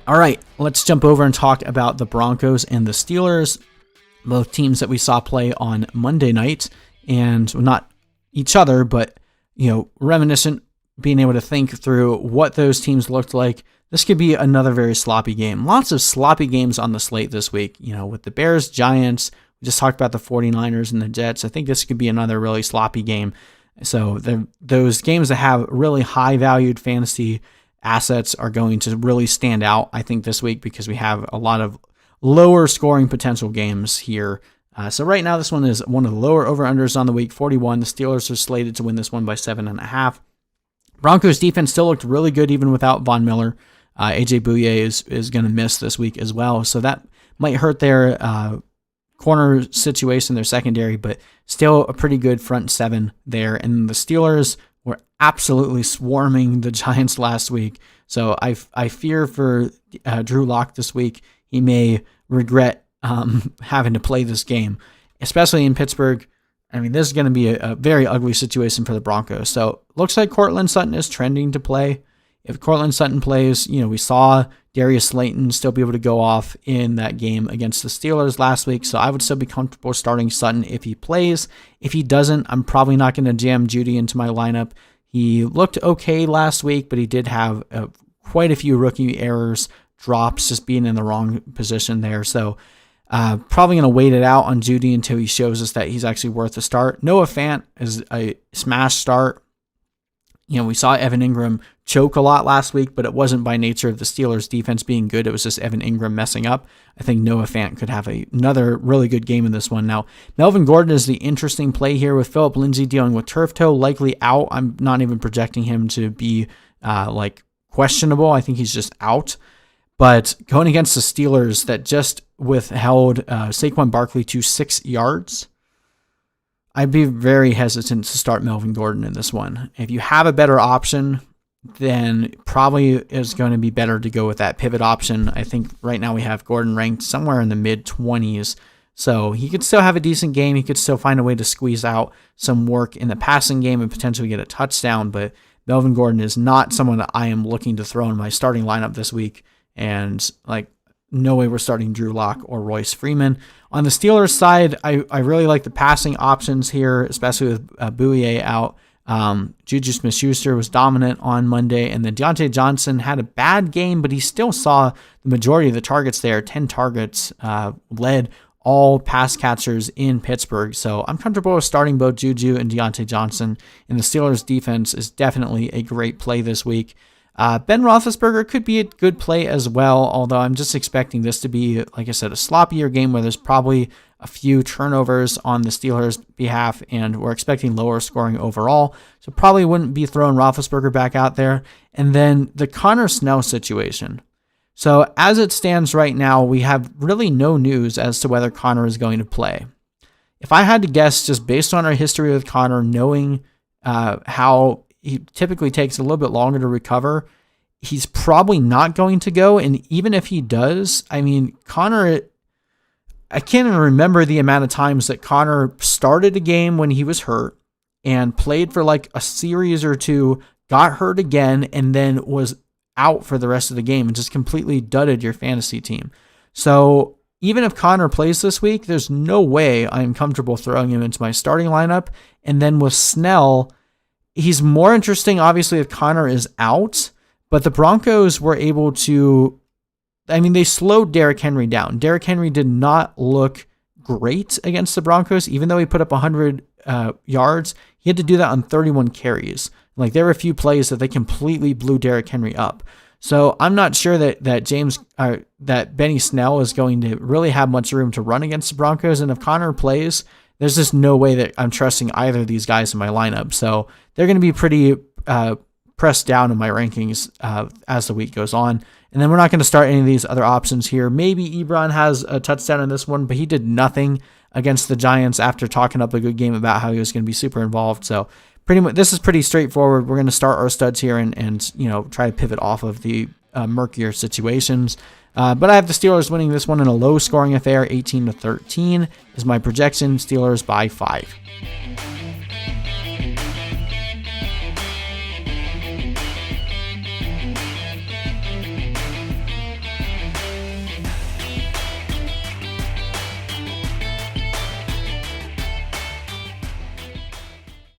All right, let's jump over and talk about the Broncos and the Steelers, both teams that we saw play on Monday night, and not each other, but, reminiscent, being able to think through what those teams looked like. This could be another very sloppy game. Lots of sloppy games on the slate this week, with the Bears, Giants. We just talked about the 49ers and the Jets. I think this could be another really sloppy game. So those games that have really high valued fantasy assets are going to really stand out, I think, this week, because we have a lot of lower scoring potential games here. So right now, this one is one of the lower over-unders on the week, 41. The Steelers are slated to win this one by 7.5. Broncos defense still looked really good even without Von Miller. AJ Bouye is going to miss this week as well, so that might hurt their corner situation, their secondary, but still a pretty good front seven there. And the Steelers were absolutely swarming the Giants last week, so I fear for Drew Lock this week. He may regret having to play this game, especially in Pittsburgh. I mean, this is going to be a very ugly situation for the Broncos. So looks like Cortland Sutton is trending to play. If Courtland Sutton plays, we saw Darius Slayton still be able to go off in that game against the Steelers last week, so I would still be comfortable starting Sutton if he plays. If he doesn't, I'm probably not going to jam Jeudy into my lineup. He looked okay last week, but he did have quite a few rookie errors, drops, just being in the wrong position there. So probably going to wait it out on Jeudy until he shows us that he's actually worth a start. Noah Fant is a smash start. We saw Evan Ingram choke a lot last week, but it wasn't by nature of the Steelers' defense being good. It was just Evan Ingram messing up. I think Noah Fant could have another really good game in this one. Now, Melvin Gordon is the interesting play here with Phillip Lindsay dealing with turf toe, likely out. I'm not even projecting him to be questionable. I think he's just out. But going against the Steelers that just withheld Saquon Barkley to 6 yards, I'd be very hesitant to start Melvin Gordon in this one. If you have a better option, then probably is going to be better to go with that pivot option. I think right now we have Gordon ranked somewhere in the mid-20s, so he could still have a decent game. He could still find a way to squeeze out some work in the passing game and potentially get a touchdown, but Melvin Gordon is not someone that I am looking to throw in my starting lineup this week, and no way we're starting Drew Lock or Royce Freeman. On the Steelers side, I really like the passing options here, especially with Bouye out. Juju Smith-Schuster was dominant on Monday, and then Diontae Johnson had a bad game, but he still saw the majority of the targets there, 10 targets, led all pass catchers in Pittsburgh. So I'm comfortable with starting both Juju and Diontae Johnson, and the Steelers defense is definitely a great play this week. Ben Roethlisberger could be a good play as well, although I'm just expecting this to be, like I said, a sloppier game where there's probably a few turnovers on the Steelers' behalf, and we're expecting lower scoring overall, so probably wouldn't be throwing Roethlisberger back out there. And then the Connor Snell situation. So as it stands right now, we have really no news as to whether Connor is going to play. If I had to guess, just based on our history with Connor, knowing how he typically takes a little bit longer to recover, he's probably not going to go. And even if he does, I mean, Connor, I can't even remember the amount of times that Connor started a game when he was hurt and played for like a series or two, got hurt again, and then was out for the rest of the game and just completely dudded your fantasy team. So even if Connor plays this week, there's no way I'm comfortable throwing him into my starting lineup. And then with Snell, he's more interesting, obviously, if Connor is out, but the Broncos were able to, they slowed Derrick Henry down. Derrick Henry did not look great against the Broncos, even though he put up 100 yards. He had to do that on 31 carries. There were a few plays that they completely blew Derrick Henry up. So I'm not sure that Benny Snell is going to really have much room to run against the Broncos, and if Connor plays, there's just no way that I'm trusting either of these guys in my lineup. So they're going to be pretty pressed down in my rankings as the week goes on. And then we're not going to start any of these other options here. Maybe Ebron has a touchdown in this one, but he did nothing against the Giants after talking up a good game about how he was going to be super involved. So pretty much this is pretty straightforward. We're going to start our studs here and try to pivot off of the murkier situations. But I have the Steelers winning this one in a low-scoring affair. 18-13 is my projection. Steelers by 5.